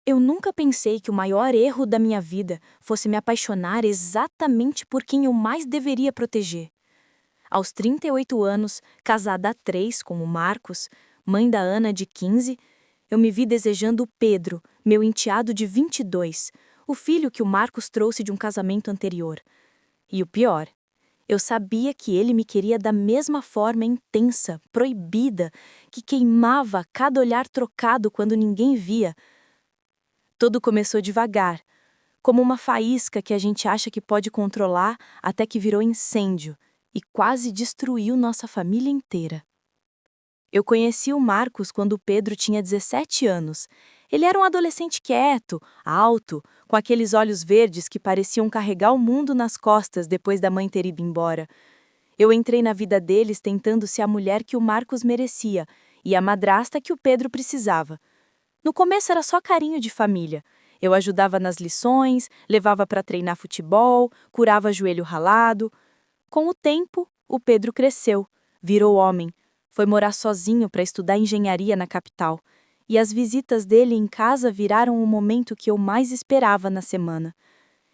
Eu nunca pensei que o maior erro da minha vida fosse me apaixonar exatamente por quem eu mais deveria proteger. Aos 38 anos, casada há 3 com o Marcos, mãe da Ana de 15, eu me vi desejando o Pedro, meu enteado de 22, o filho que o Marcos trouxe de um casamento anterior. E o pior, eu sabia que ele me queria da mesma forma intensa, proibida, que queimava a cada olhar trocado quando ninguém via. Tudo começou devagar, como uma faísca que a gente acha que pode controlar até que virou incêndio e quase destruiu nossa família inteira. Eu conheci o Marcos quando o Pedro tinha 17 anos. Ele era um adolescente quieto, alto, com aqueles olhos verdes que pareciam carregar o mundo nas costas depois da mãe ter ido embora. Eu entrei na vida deles tentando ser a mulher que o Marcos merecia e a madrasta que o Pedro precisava. No começo era só carinho de família. Eu ajudava nas lições, levava para treinar futebol, curava joelho ralado. Com o tempo, o Pedro cresceu, virou homem, foi morar sozinho para estudar engenharia na capital. E as visitas dele em casa viraram o momento que eu mais esperava na semana.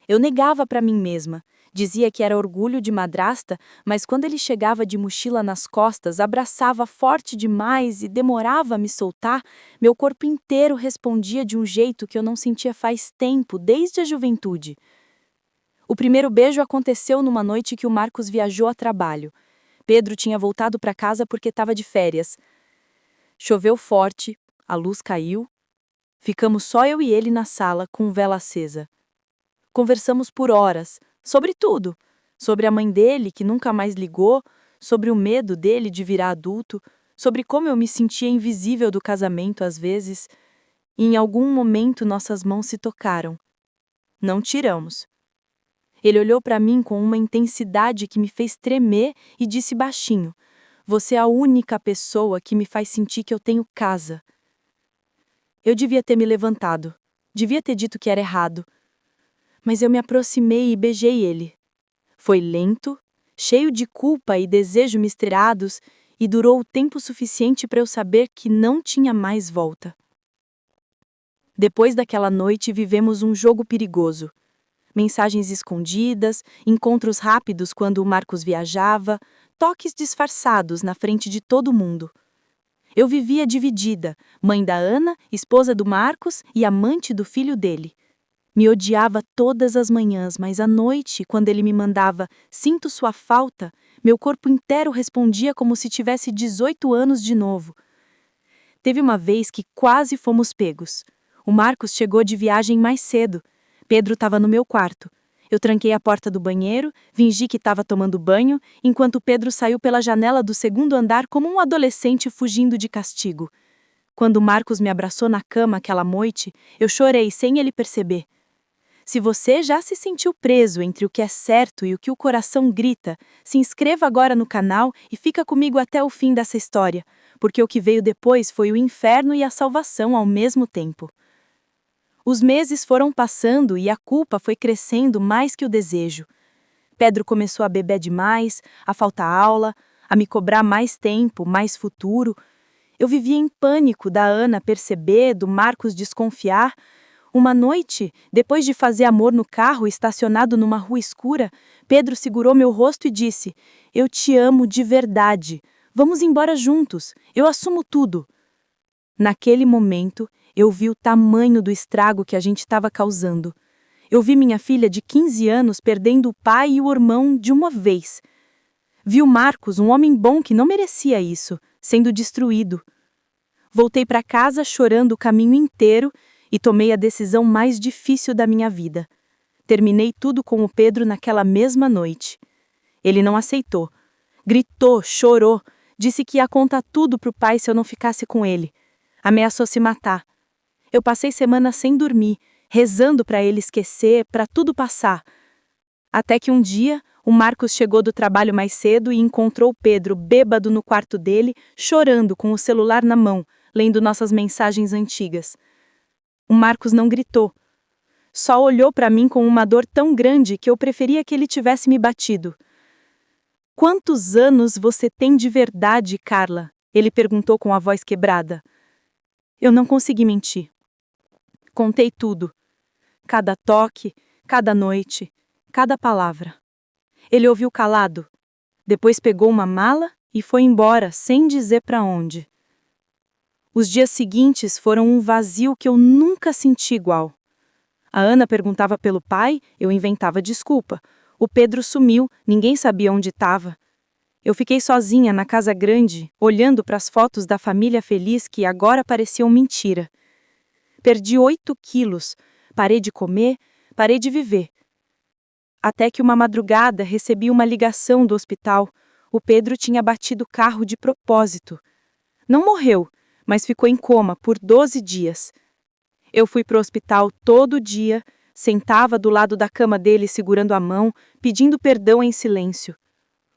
Eu negava para mim mesma. Dizia que era orgulho de madrasta, mas quando ele chegava de mochila nas costas, abraçava forte demais e demorava a me soltar, meu corpo inteiro respondia de um jeito que eu não sentia faz tempo, desde a juventude. O primeiro beijo aconteceu numa noite que o Marcos viajou a trabalho. Pedro tinha voltado para casa porque estava de férias. Choveu forte, a luz caiu. Ficamos só eu e ele na sala, com vela acesa. Conversamos por horas, sobre tudo. Sobre a mãe dele, que nunca mais ligou, sobre o medo dele de virar adulto, sobre como eu me sentia invisível do casamento às vezes. E em algum momento nossas mãos se tocaram. Não tiramos. Ele olhou para mim com uma intensidade que me fez tremer e disse baixinho: "Você é a única pessoa que me faz sentir que eu tenho casa." Eu devia ter me levantado. Devia ter dito que era errado. Mas eu me aproximei e beijei ele. Foi lento, cheio de culpa e desejo misturados, e durou o tempo suficiente para eu saber que não tinha mais volta. Depois daquela noite, vivemos um jogo perigoso. Mensagens escondidas, encontros rápidos quando o Marcos viajava, toques disfarçados na frente de todo mundo. Eu vivia dividida, mãe da Ana, esposa do Marcos e amante do filho dele. Me odiava todas as manhãs, mas à noite, quando ele me mandava "sinto sua falta", meu corpo inteiro respondia como se tivesse 18 anos de novo. Teve uma vez que quase fomos pegos. O Marcos chegou de viagem mais cedo. Pedro estava no meu quarto. Eu tranquei a porta do banheiro, fingi que estava tomando banho, enquanto Pedro saiu pela janela do segundo andar como um adolescente fugindo de castigo. Quando Marcos me abraçou na cama aquela noite, eu chorei sem ele perceber. Se você já se sentiu preso entre o que é certo e o que o coração grita, se inscreva agora no canal e fica comigo até o fim dessa história, porque o que veio depois foi o inferno e a salvação ao mesmo tempo. Os meses foram passando e a culpa foi crescendo mais que o desejo. Pedro começou a beber demais, a faltar aula, a me cobrar mais tempo, mais futuro. Eu vivia em pânico da Ana perceber, do Marcos desconfiar. Uma noite, depois de fazer amor no carro estacionado numa rua escura, Pedro segurou meu rosto e disse: "Eu te amo de verdade. Vamos embora juntos. Eu assumo tudo." Naquele momento, eu vi o tamanho do estrago que a gente estava causando. Eu vi minha filha de 15 anos perdendo o pai e o irmão de uma vez. Vi o Marcos, um homem bom que não merecia isso, sendo destruído. Voltei para casa chorando o caminho inteiro e tomei a decisão mais difícil da minha vida. Terminei tudo com o Pedro naquela mesma noite. Ele não aceitou. Gritou, chorou, disse que ia contar tudo pro pai se eu não ficasse com ele. Ameaçou se matar. Eu passei semanas sem dormir, rezando para ele esquecer, para tudo passar. Até que um dia, o Marcos chegou do trabalho mais cedo e encontrou o Pedro bêbado no quarto dele, chorando com o celular na mão, lendo nossas mensagens antigas. O Marcos não gritou. Só olhou para mim com uma dor tão grande que eu preferia que ele tivesse me batido. "Quantos anos você tem de verdade, Carla?" Ele perguntou com a voz quebrada. Eu não consegui mentir. Contei tudo. Cada toque, cada noite, cada palavra. Ele ouviu calado. Depois pegou uma mala e foi embora, sem dizer para onde. Os dias seguintes foram um vazio que eu nunca senti igual. A Ana perguntava pelo pai, eu inventava desculpa. O Pedro sumiu, ninguém sabia onde estava. Eu fiquei sozinha na casa grande, olhando para as fotos da família feliz que agora pareciam mentira. Perdi 8 quilos, parei de comer, parei de viver. Até que uma madrugada recebi uma ligação do hospital. O Pedro tinha batido o carro de propósito. Não morreu, mas ficou em coma por 12 dias. Eu fui para o hospital todo dia, sentava do lado da cama dele segurando a mão, pedindo perdão em silêncio.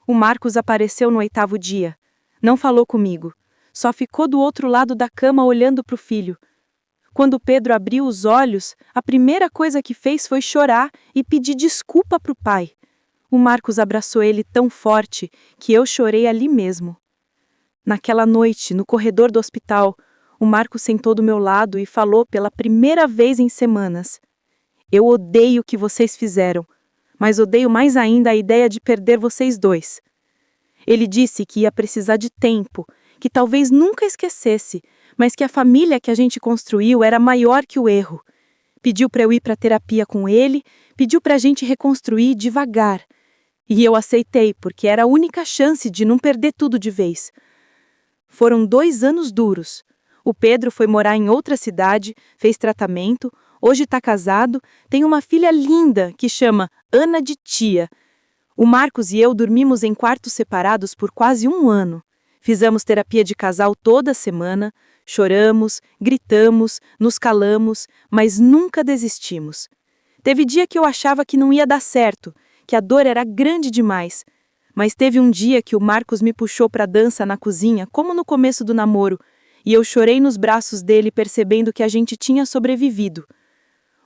O Marcos apareceu no 8º dia. Não falou comigo. Só ficou do outro lado da cama olhando para o filho. Quando o Pedro abriu os olhos, a primeira coisa que fez foi chorar e pedir desculpa para o pai. O Marcos abraçou ele tão forte que eu chorei ali mesmo. Naquela noite, no corredor do hospital, o Marcos sentou do meu lado e falou pela primeira vez em semanas: "Eu odeio o que vocês fizeram, mas odeio mais ainda a ideia de perder vocês dois." Ele disse que ia precisar de tempo, que talvez nunca esquecesse, mas que a família que a gente construiu era maior que o erro. Pediu para eu ir para terapia com ele, pediu para a gente reconstruir devagar. E eu aceitei, porque era a única chance de não perder tudo de vez. Foram 2 anos duros. O Pedro foi morar em outra cidade, fez tratamento, hoje está casado, tem uma filha linda que chama Ana de Tia. O Marcos e eu dormimos em quartos separados por quase 1 ano. Fizemos terapia de casal toda semana, choramos, gritamos, nos calamos, mas nunca desistimos. Teve dia que eu achava que não ia dar certo, que a dor era grande demais. Mas teve um dia que o Marcos me puxou para dança na cozinha, como no começo do namoro, e eu chorei nos braços dele percebendo que a gente tinha sobrevivido.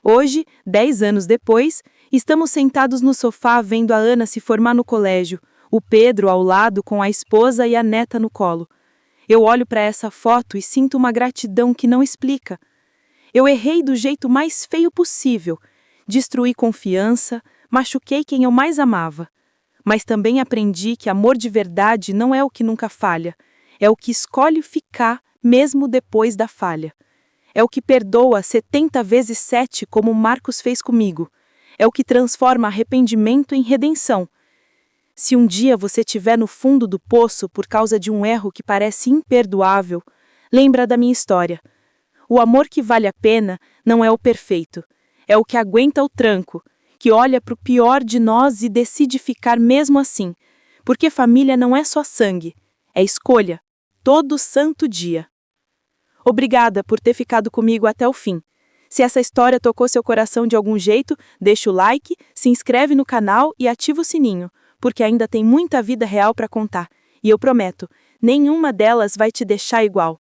Hoje, 10 anos depois, estamos sentados no sofá vendo a Ana se formar no colégio, o Pedro ao lado com a esposa e a neta no colo. Eu olho para essa foto e sinto uma gratidão que não explica. Eu errei do jeito mais feio possível, destruí confiança, machuquei quem eu mais amava. Mas também aprendi que amor de verdade não é o que nunca falha, é o que escolhe ficar mesmo depois da falha. É o que perdoa 70 vezes 7 como Marcos fez comigo. É o que transforma arrependimento em redenção. Se um dia você estiver no fundo do poço por causa de um erro que parece imperdoável, lembra da minha história. O amor que vale a pena não é o perfeito, é o que aguenta o tranco, que olha para o pior de nós e decide ficar mesmo assim, porque família não é só sangue, é escolha, todo santo dia. Obrigada por ter ficado comigo até o fim. Se essa história tocou seu coração de algum jeito, deixa o like, se inscreve no canal e ativa o sininho, porque ainda tem muita vida real para contar. E eu prometo, nenhuma delas vai te deixar igual.